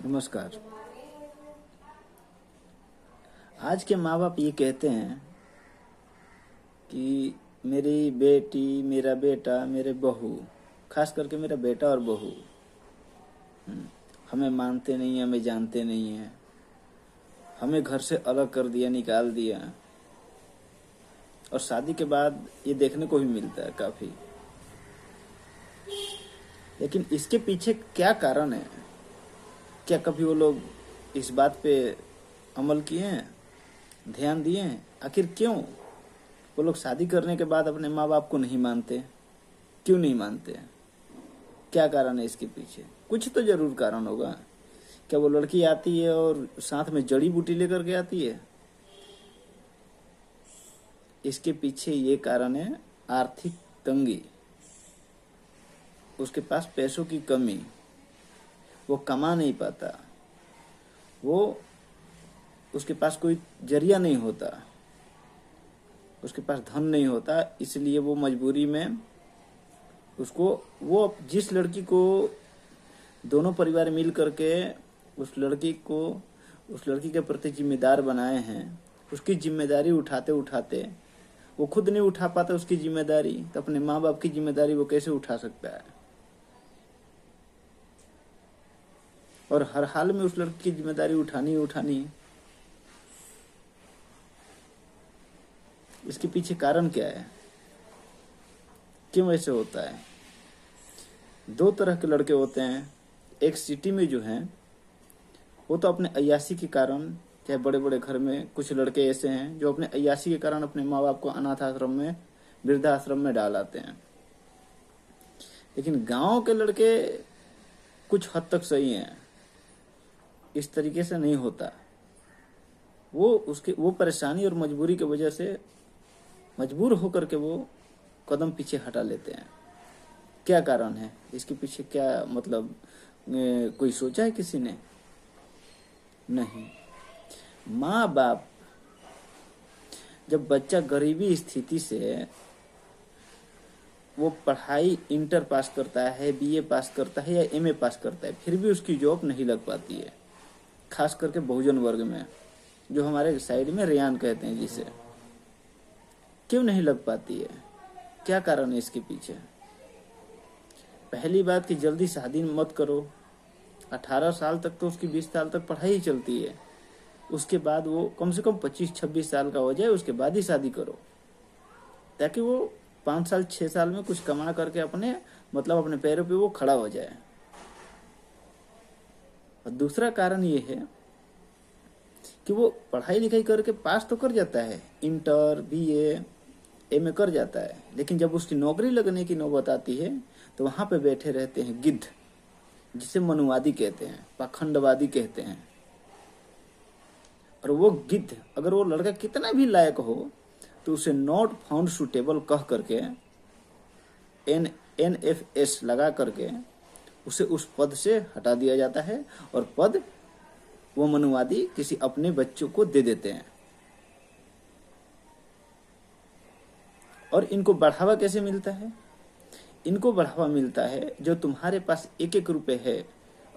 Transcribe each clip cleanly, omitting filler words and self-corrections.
नमस्कार। आज के माँ बाप ये कहते हैं कि मेरी बेटी, मेरा बेटा, मेरे बहू, खास करके मेरा बेटा और बहू हमें मानते नहीं हैं, हमें जानते नहीं हैं, हमें घर से अलग कर दिया, निकाल दिया। और शादी के बाद ये देखने को भी मिलता है काफी। लेकिन इसके पीछे क्या कारण है? क्या कभी वो लोग इस बात पे अमल किए हैं, ध्यान दिए हैं? आखिर क्यों वो लोग शादी करने के बाद अपने माँ बाप को नहीं मानते? क्यों नहीं मानते? क्या कारण है इसके पीछे? कुछ तो जरूर कारण होगा। क्या वो लड़की आती है और साथ में जड़ी बूटी लेकर के आती है? इसके पीछे ये कारण है आर्थिक तंगी, उसके पास पैसों की कमी, वो कमा नहीं पाता, उसके पास कोई जरिया नहीं होता, उसके पास धन नहीं होता, इसलिए वो मजबूरी में वो जिस लड़की को दोनों परिवार मिल करके उस लड़की के प्रति जिम्मेदार बनाए हैं, उसकी जिम्मेदारी उठाते उठाते वो खुद नहीं उठा पाता उसकी जिम्मेदारी, तो अपने माँ बाप की जिम्मेदारी वो कैसे उठा सकता है? और हर हाल में उस लड़की की जिम्मेदारी उठानी है। इसके पीछे कारण क्या है? क्यों ऐसे होता है? दो तरह के लड़के होते हैं। एक सिटी में जो हैं वो तो अपने अय्यासी के कारण, चाहे बड़े बड़े घर में कुछ लड़के ऐसे हैं जो अपने अय्यासी के कारण अपने माँ बाप को अनाथ आश्रम में, वृद्धाश्रम में डाल आते हैं। लेकिन गांव के लड़के कुछ हद तक सही हैं, इस तरीके से नहीं होता। वो परेशानी और मजबूरी की वजह से मजबूर होकर के वो कदम पीछे हटा लेते हैं। क्या कारण है इसके पीछे? क्या मतलब कोई सोचा है किसी ने? नहीं। माँ बाप, जब बच्चा गरीबी स्थिति से वो पढ़ाई इंटर पास करता है, बीए पास करता है या एमए पास करता है, फिर भी उसकी जॉब नहीं लग पाती है, खास करके बहुजन वर्ग में, जो हमारे साइड में रेयान कहते हैं जिसे, क्यों नहीं लग पाती है? क्या कारण है इसके पीछे? पहली बात कि जल्दी शादी मत करो। 18 साल तक तो उसकी 20 साल तक पढ़ाई चलती है, उसके बाद वो कम से कम 25-26 साल का हो जाए, उसके बाद ही शादी करो, ताकि वो 5 साल 6 साल में कुछ कमा करके अपने पैरों पे वो खड़ा हो जाए। और दूसरा कारण ये है कि वो पढ़ाई लिखाई करके पास तो कर जाता है, इंटर बीए एमए कर जाता है, लेकिन जब उसकी नौकरी लगने की नौबत आती है तो वहां पे बैठे रहते हैं गिद्ध, जिसे मनुवादी कहते हैं, पाखंडवादी कहते हैं। और वो गिद्ध, अगर वो लड़का कितना भी लायक हो तो उसे नॉट फाउंड सुटेबल कह करके NFS लगा करके उसे उस पद से हटा दिया जाता है, और पद वो मनुवादी किसी अपने बच्चों को दे देते हैं। और इनको बढ़ावा कैसे मिलता है? इनको बढ़ावा मिलता है, जो तुम्हारे पास 1-1 रुपए है,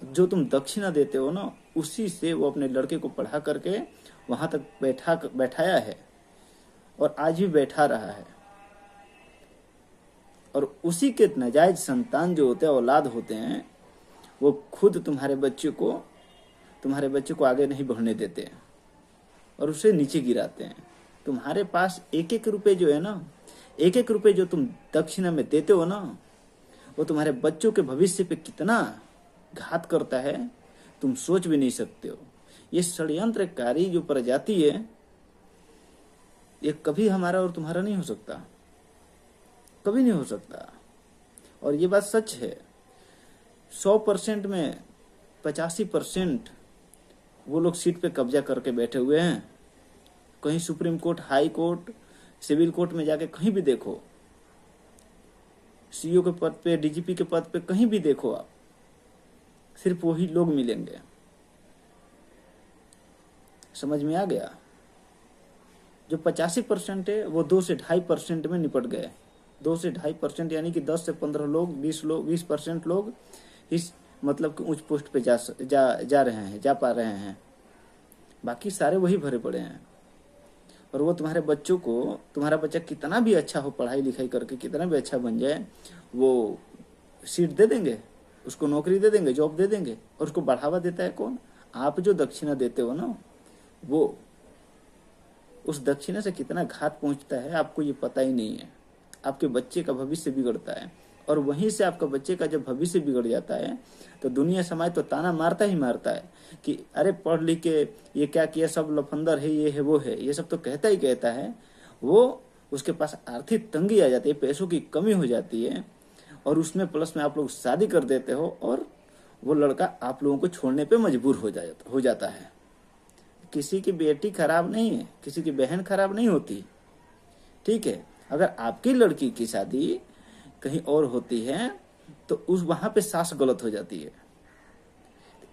जो तुम दक्षिणा देते हो ना, उसी से वो अपने लड़के को पढ़ा करके वहां तक बैठाया है और आज भी बैठा रहा है। और उसी के नाजायज संतान जो होते हैं, औलाद होते हैं, वो खुद तुम्हारे बच्चे को आगे नहीं बढ़ने देते हैं और उसे नीचे गिराते हैं। तुम्हारे पास 1-1 रुपए जो है ना, 1-1 रुपए जो तुम दक्षिणा में देते हो ना, वो तुम्हारे बच्चों के भविष्य पे कितना घात करता है तुम सोच भी नहीं सकते हो। ये षड्यंत्रकारी जो प्रजाति है, ये कभी हमारा और तुम्हारा नहीं हो सकता, कभी नहीं हो सकता। और ये बात सच है। 100% में 85% वो लोग सीट पे कब्जा करके बैठे हुए हैं। कहीं supreme court, high court, civil court में जाके कहीं भी देखो, सीईओ के पद पे, डीजीपी के पद पे, कहीं भी देखो आप, सिर्फ वही लोग मिलेंगे। समझ में आ गया? जो 85% है वो 2 से 2.5% में निपट गए। 2 से 2.5% यानी कि 10 से 15 लोग, 20% लोग इस मतलब कि उच्च पोस्ट पे जा रहे हैं, जा पा रहे हैं, बाकी सारे वही भरे पड़े हैं। और वो तुम्हारे बच्चों को, तुम्हारा बच्चा कितना भी अच्छा हो, पढ़ाई लिखाई करके कितना भी अच्छा बन जाए, वो सीट दे देंगे, उसको नौकरी दे देंगे, जॉब दे देंगे, और उसको बढ़ावा देता है कौन? आप जो दक्षिणा देते हो ना, वो उस दक्षिणा से कितना घात पहुंचता है आपको ये पता ही नहीं है। आपके बच्चे का भविष्य बिगड़ता है, और वहीं से आपका बच्चे का जब भविष्य बिगड़ जाता है तो दुनिया समाज तो ताना मारता ही मारता है कि अरे पढ़ लिख के ये क्या किया, सब लफंदर है, ये है वो है, ये सब तो कहता ही कहता है। वो उसके पास आर्थिक तंगी आ जाती है, पैसों की कमी हो जाती है, और उसमें प्लस में आप लोग शादी कर देते हो, और वो लड़का आप लोगों को छोड़ने पे मजबूर हो जाता है। किसी की बेटी खराब नहीं है, किसी की बहन खराब नहीं होती, ठीक है। अगर आपकी लड़की की शादी कहीं और होती है तो उस वहां पे सास गलत हो जाती है।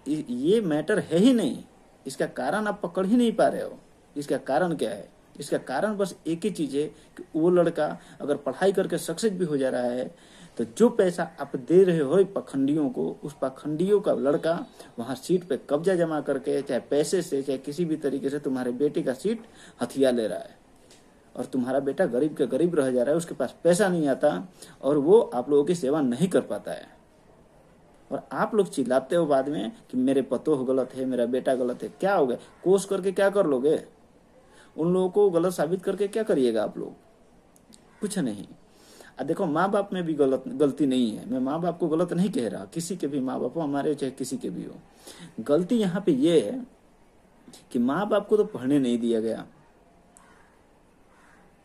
ये मैटर है ही नहीं, इसका कारण आप पकड़ ही नहीं पा रहे हो। इसका कारण क्या है? इसका कारण बस एक ही चीज है कि वो लड़का अगर पढ़ाई करके सक्सेस भी हो जा रहा है तो जो पैसा आप दे रहे हो पाखंडियों को, उस पाखंडियों का लड़का वहां सीट पे कब्जा जमा करके, चाहे पैसे से चाहे किसी भी तरीके से, तुम्हारे बेटे का सीट हथिया ले रहा है, और तुम्हारा बेटा गरीब के गरीब रह जा रहा है। उसके पास पैसा नहीं आता और वो आप लोगों की सेवा नहीं कर पाता है, और आप लोग चिल्लाते हो बाद में कि मेरे पतोह गलत है, मेरा बेटा गलत है। क्या हो गया? कोस करके क्या कर लोगे? उन लोगों को गलत साबित करके क्या करिएगा आप लोग? कुछ नहीं। देखो, माँ बाप में भी गलती नहीं है। मैं माँ बाप को गलत नहीं कह रहा, किसी के भी माँ बाप हो, हमारे चाहे किसी के भी हो। गलती यहाँ पे ये है कि माँ बाप को तो पढ़ने नहीं दिया गया।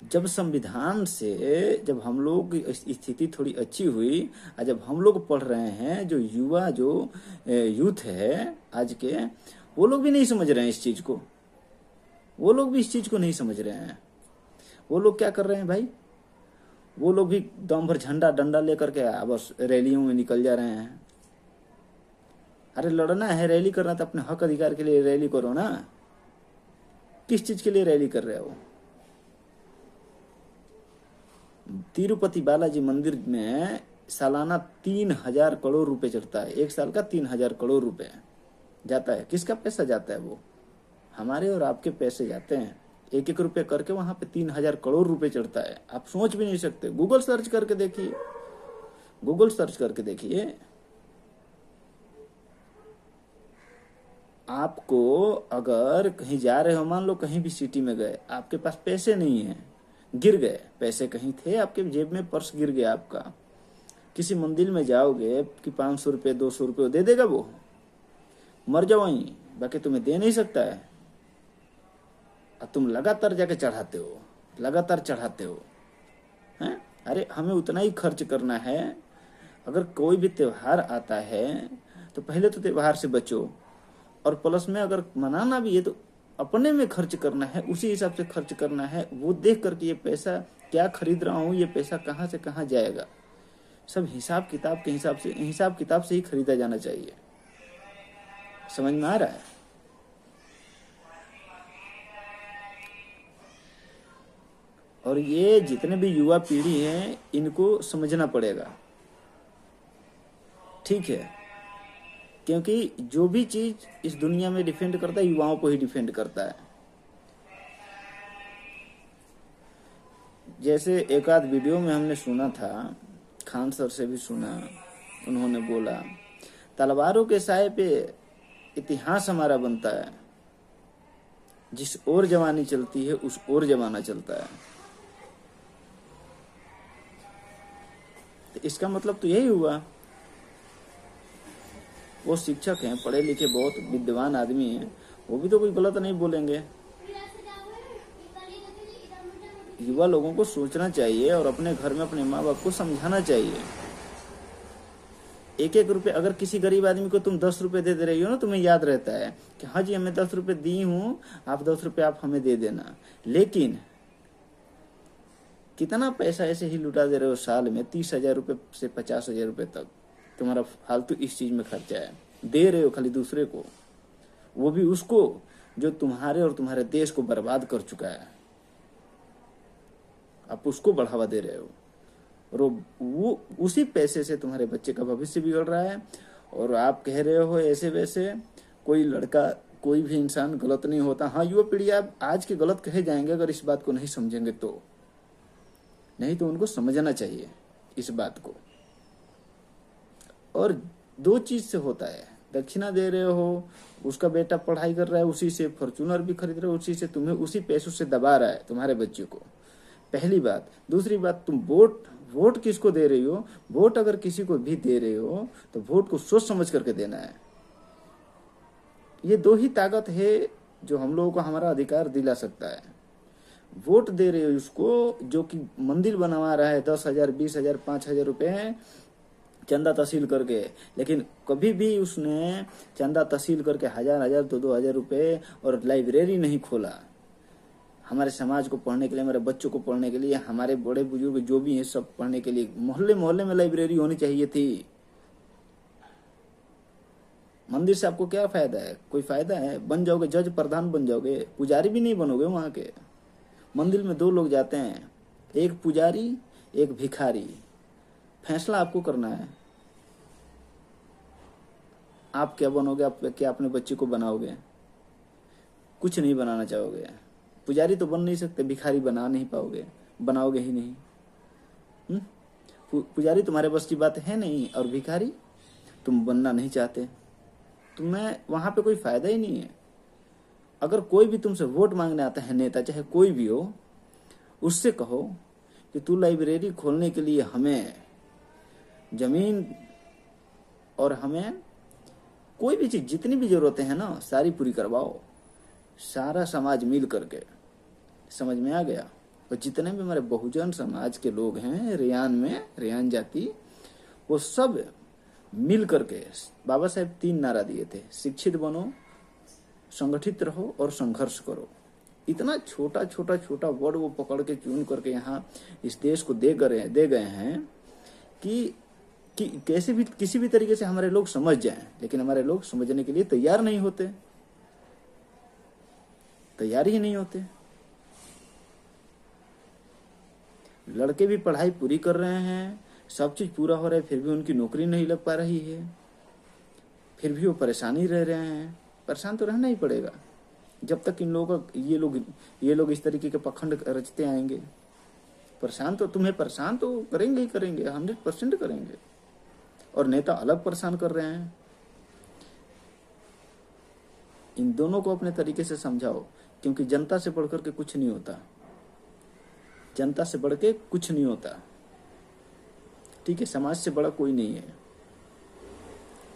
जब संविधान से, जब हम लोग की स्थिति थोड़ी अच्छी हुई, और जब हम लोग पढ़ रहे हैं, जो युवा, जो यूथ है आज के, वो लोग भी नहीं समझ रहे हैं इस चीज को। वो लोग भी इस चीज को नहीं समझ रहे हैं। वो लोग क्या कर रहे हैं भाई? वो लोग भी दम भर झंडा डंडा लेकर के बस रैलियों में निकल जा रहे हैं। अरे लड़ना है, रैली करना तो अपने हक अधिकार के लिए रैली करो ना। किस चीज के लिए रैली कर रहे हो? तिरुपति बालाजी मंदिर में सालाना 3,000 करोड़ रुपए चढ़ता है। एक साल का 3,000 करोड़ रुपए जाता है। किसका पैसा जाता है? वो हमारे और आपके पैसे जाते हैं। एक एक रुपए करके वहां पे 3,000 करोड़ रुपए चढ़ता है। आप सोच भी नहीं सकते। गूगल सर्च करके देखिए, गूगल सर्च करके देखिए। आपको अगर कहीं जा रहे हो, मान लो कहीं भी सिटी में गए, आपके पास पैसे नहीं है, गिर गए, पैसे कहीं थे आपके जेब में, पर्स गिर गया आपका, किसी मंदिर में जाओगे कि 500 रुपये 200 रुपये दे देगा वो? मर जाओ वहीं, बाकी तुम्हें दे नहीं सकता है। और तुम लगातार जाके चढ़ाते हो, लगातार चढ़ाते हो हैं? अरे हमें उतना ही खर्च करना है। अगर कोई भी त्योहार आता है तो पहले तो त्योहार से बचो, और प्लस में अगर मनाना भी है तो अपने में खर्च करना है, उसी हिसाब से खर्च करना है। वो देख करके ये पैसा क्या खरीद रहा हूँ, ये पैसा कहाँ से कहाँ जाएगा, सब हिसाब किताब के हिसाब किताब से ही खरीदा जाना चाहिए। समझ में आ रहा है? और ये जितने भी युवा पीढ़ी है इनको समझना पड़ेगा, ठीक है? क्योंकि जो भी चीज इस दुनिया में डिफेंड करता है, युवाओं को ही डिफेंड करता है। जैसे एक आध वीडियो में हमने सुना था, खान सर से भी सुना, उन्होंने बोला तलवारों के साए पे इतिहास हमारा बनता है, जिस ओर जवानी चलती है उस ओर जमाना चलता है। तो इसका मतलब तो यही हुआ। वो शिक्षक हैं, पढ़े लिखे बहुत विद्वान आदमी हैं, वो भी तो कोई गलत नहीं बोलेंगे। युवा लोगों को सोचना चाहिए और अपने घर में अपने माँ बाप को समझाना चाहिए। एक एक रुपए, अगर किसी गरीब आदमी को तुम 10 रुपए दे रही हो ना, तुम्हें याद रहता है कि हाँ जी हमें 10 रुपए दी हूं, आप 10 रुपए आप हमें दे देना। लेकिन कितना पैसा ऐसे ही लुटा दे रहे हो साल में, 30,000 रुपए से 50,000 रुपए तक तुम्हारा फालतू इस चीज में खर्चा है। दे रहे हो खाली दूसरे को, वो भी उसको जो तुम्हारे और तुम्हारे देश को बर्बाद कर चुका है। आप उसको बढ़ावा दे रहे हो, और वो उसी पैसे से तुम्हारे बच्चे का भविष्य बिगड़ रहा है, और आप कह रहे हो ऐसे वैसे, कोई लड़का कोई भी इंसान गलत नहीं होता। हाँ, युवा पीढ़ी आप आज के गलत कहे जाएंगे अगर इस बात को नहीं समझेंगे तो, नहीं तो उनको समझना चाहिए इस बात को। और दो चीज से होता है, दक्षिणा दे रहे हो, उसका बेटा पढ़ाई कर रहा है, उसी से फॉर्च्यूनर भी खरीद रहे हो, उसी से तुम्हें उसी पैसों से दबा रहा है तुम्हारे बच्चे को, पहली बात। दूसरी बात, तुम वोट किसको दे रही हो? वोट अगर किसी को भी दे रहे हो तो वोट को सोच समझ करके देना है। ये दो ही ताकत है जो हम लोगों को हमारा अधिकार दिला सकता है। वोट दे रहे हो उसको जो कि मंदिर बनवा रहा है 10,000, 20,000, 5,000 रुपए चंदा तहसील करके, लेकिन कभी भी उसने चंदा तहसील करके 1,000, 2,000 रुपए और लाइब्रेरी नहीं खोला हमारे समाज को पढ़ने के लिए, हमारे बच्चों को पढ़ने के लिए, हमारे बड़े बुजुर्ग जो भी हैं सब पढ़ने के लिए। मोहल्ले मोहल्ले में लाइब्रेरी होनी चाहिए थी। मंदिर से आपको क्या फायदा है? कोई फायदा है? बन जाओगे जज, प्रधान बन जाओगे, पुजारी भी नहीं बनोगे वहां के। मंदिर में दो लोग जाते हैं, एक पुजारी एक भिखारी। फैसला आपको करना है, आप क्या बनोगे, आप क्या अपने बच्चे को बनाओगे? कुछ नहीं बनाना चाहोगे। पुजारी तो बन नहीं सकते, भिखारी बना नहीं पाओगे, बनाओगे ही नहीं। पुजारी तुम्हारे बस की बात है नहीं, और भिखारी तुम बनना नहीं चाहते, तुम्हें वहां पे कोई फायदा ही नहीं है। अगर कोई भी तुमसे वोट मांगने आता है, नेता चाहे कोई भी हो, उससे कहो कि तू लाइब्रेरी खोलने के लिए हमें जमीन और हमें कोई भी चीज, जितनी भी जरूरतें हैं ना, सारी पूरी करवाओ, सारा समाज मिल करके। समझ में आ गया? और जितने भी हमारे बहुजन समाज के लोग हैं रेयान में, रेयान जाति, वो सब मिल करके, बाबा साहेब 3 नारा दिए थे, शिक्षित बनो, संगठित रहो और संघर्ष करो। इतना छोटा छोटा छोटा वर्ड वो पकड़ के चुन करके यहाँ इस देश को दे गए हैं कि कैसे भी किसी भी तरीके से हमारे लोग समझ जाएं, लेकिन हमारे लोग समझने के लिए तैयार नहीं होते, तैयार ही नहीं होते। लड़के भी पढ़ाई पूरी कर रहे हैं, सब चीज पूरा हो रहा है, फिर भी उनकी नौकरी नहीं लग पा रही है, फिर भी वो परेशानी रह रहे हैं। परेशान तो रहना ही पड़ेगा जब तक इन लोगों का ये लोग इस तरीके के पखंड रचते आएंगे। परेशान तो तुम्हें परेशान तो करेंगे ही करेंगे, 100% करेंगे। और नेता अलग परेशान कर रहे हैं। इन दोनों को अपने तरीके से समझाओ, क्योंकि जनता से बढ़कर के कुछ नहीं होता, जनता से बढ़ के कुछ नहीं होता। ठीक है, समाज से बड़ा कोई नहीं है।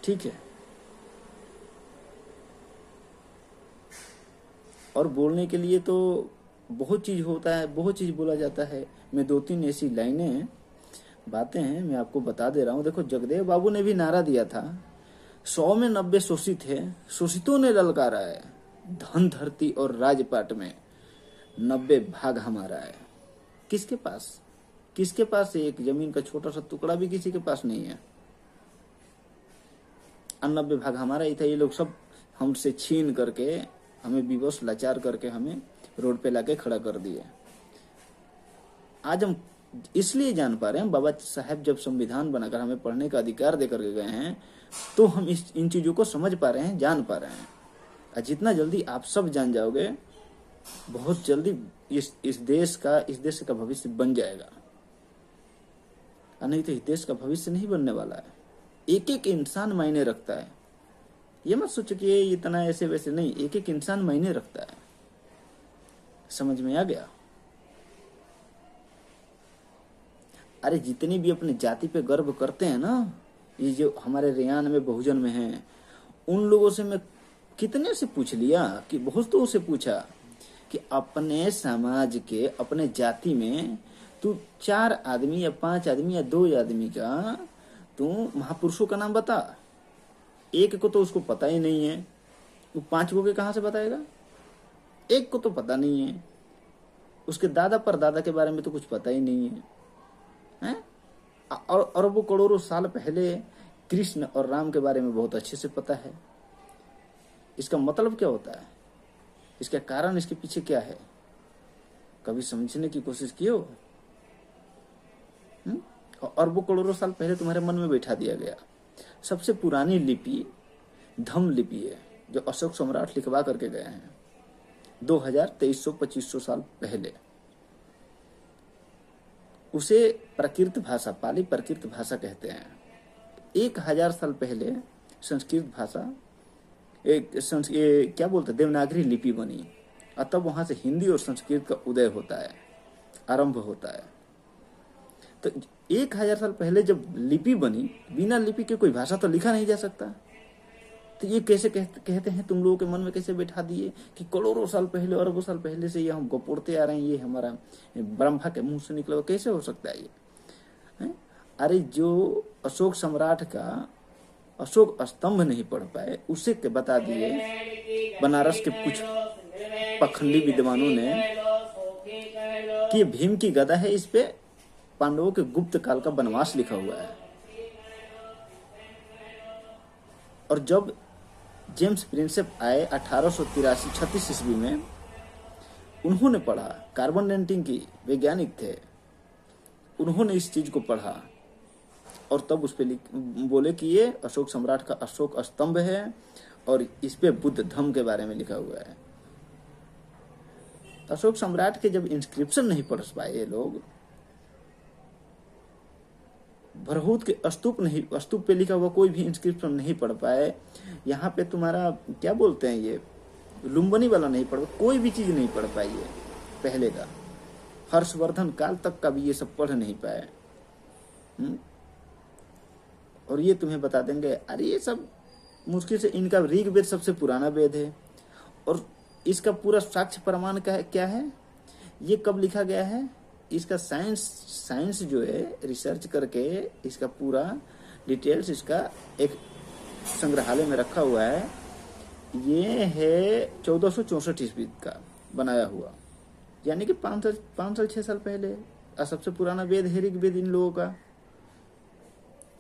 ठीक है, और बोलने के लिए तो बहुत चीज होता है, बहुत चीज बोला जाता है। मैं 2-3 ऐसी लाइनें, बातें हैं, मैं आपको बता दे रहा हूं। देखो, जगदेव बाबू ने भी नारा दिया था, 100 में 90 शोषित है, शोषितों ने ललकारा है, धन धरती और राजपाट में 90 भाग हमारा है। किसके पास? किसके पास? एक जमीन का छोटा सा टुकड़ा भी किसी के पास नहीं है। 90 भाग हमारा ही था। ये लोग सब हमसे छीन करके, हमें विवश लाचार करके हमें रोड पे लाके खड़ा कर दिए। आज हम इसलिए जान पा रहे हैं, बाबा साहब जब संविधान बनाकर हमें पढ़ने का अधिकार देकर के गए हैं, तो हम इन चीजों को समझ पा रहे हैं, जान पा रहे हैं। और जितना जल्दी आप सब जान जाओगे, बहुत जल्दी इस देश का भविष्य बन जाएगा। और नहीं तो इस देश का भविष्य नहीं बनने वाला है। एक एक इंसान मायने रखता है। ये मत सोचो कि ये इतना ऐसे वैसे नहीं, एक एक इंसान मायने रखता है। समझ में आ गया? अरे जितनी भी अपने जाति पे गर्व करते हैं ना, ये जो हमारे रेयान में बहुजन में हैं, उन लोगों से मैं कितने से पूछ लिया, कि बहुतों से पूछा कि अपने समाज के, अपने जाति में तू 4 आदमी या 5 आदमी या 2 आदमी का तू महापुरुषों का नाम बता। एक को तो उसको पता ही नहीं है, वो 5 को के कहां से बताएगा? एक को तो पता नहीं है, उसके दादा परदादा के बारे में तो कुछ पता ही नहीं है, हैं? और अरबों करोड़ों साल पहले कृष्ण और राम के बारे में बहुत अच्छे से पता है। इसका मतलब क्या होता है? इसका कारण, इसके पीछे क्या है? कभी समझने की कोशिश की हो? अरबों करोड़ों साल पहले तुम्हारे मन में बैठा दिया गया। सबसे पुरानी लिपि धम्म लिपि है, जो अशोक सम्राट लिखवा करके गए हैं 2300-2500 साल पहले। उसे प्राकृत भाषा, पाली प्राकृत भाषा कहते हैं। 1000 साल पहले संस्कृत भाषा क्या बोलते देवनागरी लिपि बनी, और तब वहां से हिंदी और संस्कृत का उदय होता है, आरंभ होता है। तो 1000 साल पहले जब लिपि बनी, बिना लिपि के कोई भाषा तो लिखा नहीं जा सकता। तो ये कैसे कहते हैं, तुम लोगों के मन में कैसे बैठा दिए कि करोड़ों साल पहले, अरबों साल पहले से ये हम गोपोड़ते आ रहे हैं, ये हमारा ब्रह्मा के मुंह से निकला, कैसे हो सकता है ये है? अरे जो अशोक सम्राट का अशोक स्तंभ नहीं पढ़ पाए, उसे के बता दिए बनारस के कुछ पखंडी विद्वानों ने कि भीम की गदा है, इस पे पांडवों के गुप्त काल का वनवास लिखा हुआ है। और जब जेम्स प्रिंसेप आए 1883-36 ईस्वी में, उन्होंने पढ़ा, कार्बन डेटिंग की वैज्ञानिक थे, उन्होंने इस चीज को पढ़ा और तब उस पे बोले कि ये अशोक सम्राट का अशोक स्तंभ है और इस पे बुद्ध धम्म के बारे में लिखा हुआ है। अशोक सम्राट के जब इंस्क्रिप्शन नहीं पढ़ पाए ये लोग, भरहूत के स्तूप पे लिखा हुआ कोई भी इंस्क्रिप्शन नहीं पढ़ पाए, यहाँ पे तुम्हारा क्या बोलते हैं ये लुम्बनी वाला नहीं पढ़, कोई भी चीज नहीं पढ़ पाई है पहले का, हर्षवर्धन काल तक का भी ये सब पढ़ नहीं पाए। और ये तुम्हें बता देंगे अरे ये सब मुश्किल से, इनका ऋग्वेद सबसे पुराना वेद है और इसका पूरा साक्ष्य प्रमाण क्या है, ये कब लिखा गया है, इसका साइंस जो है रिसर्च करके इसका पूरा डिटेल्स इसका एक संग्रहालय में रखा हुआ है। ये है 1464 ईस्वी का बनाया हुआ, यानी कि 5 साल 6 साल पहले। और सबसे पुराना वेद है ऋग्वेद इन लोगों का,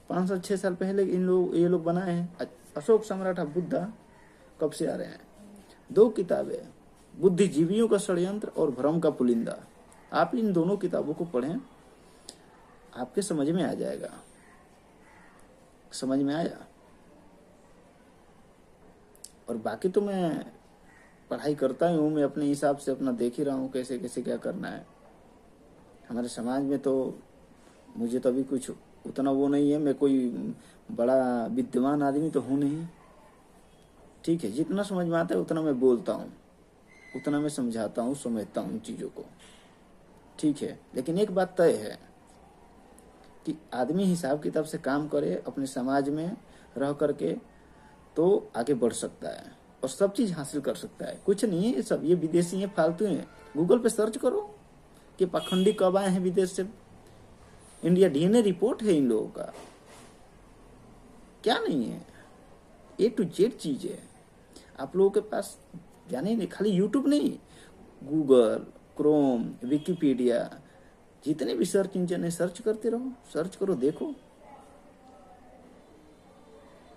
5 साल 6 साल पहले ये लोग बनाए हैं। अशोक सम्राट बुद्धा कब से आ रहे हैं। 2 किताबें, बुद्धिजीवियों का षड्यंत्र और भ्रम का पुलिंदा, आप इन दोनों किताबों को पढ़ें, आपके समझ में आ जाएगा। समझ में आया। और बाकी तो मैं पढ़ाई करता ही हूँ, मैं अपने हिसाब से अपना देख ही रहा हूँ कैसे कैसे क्या करना है। हमारे समाज में तो मुझे तो अभी कुछ उतना वो नहीं है, मैं कोई बड़ा विद्वान आदमी तो हूँ नहीं, ठीक है। जितना समझ में आता है उतना मैं बोलता हूँ, उतना मैं समझाता हूँ, समझता हूँ चीज़ों को, ठीक है। लेकिन एक बात तय है कि आदमी हिसाब किताब से काम करे, अपने समाज में रह करके तो आगे बढ़ सकता है और सब चीज हासिल कर सकता है। कुछ नहीं है, सब ये विदेशी है, फालतू है। गूगल पे सर्च करो कि पाखंडी कब आए हैं विदेश से। इंडिया डीएनए रिपोर्ट है इन लोगों का, क्या नहीं है, A to Z चीज है। आप लोगों के पास जाने नहीं, खाली यूट्यूब नहीं, गूगल, क्रोम, विकिपीडिया, जितने भी सर्च इंजन है सर्च करते रहो, सर्च करो, देखो,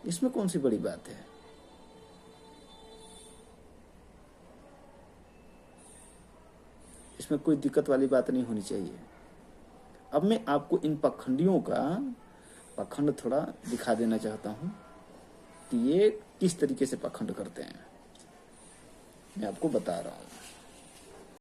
इसमें कौन सी बड़ी बात है। इसमें कोई दिक्कत वाली बात नहीं होनी चाहिए। अब मैं आपको इन पखंडियों का पखंड थोड़ा दिखा देना चाहता हूं कि ये किस तरीके से पखंड करते हैं, मैं आपको बता रहा हूं।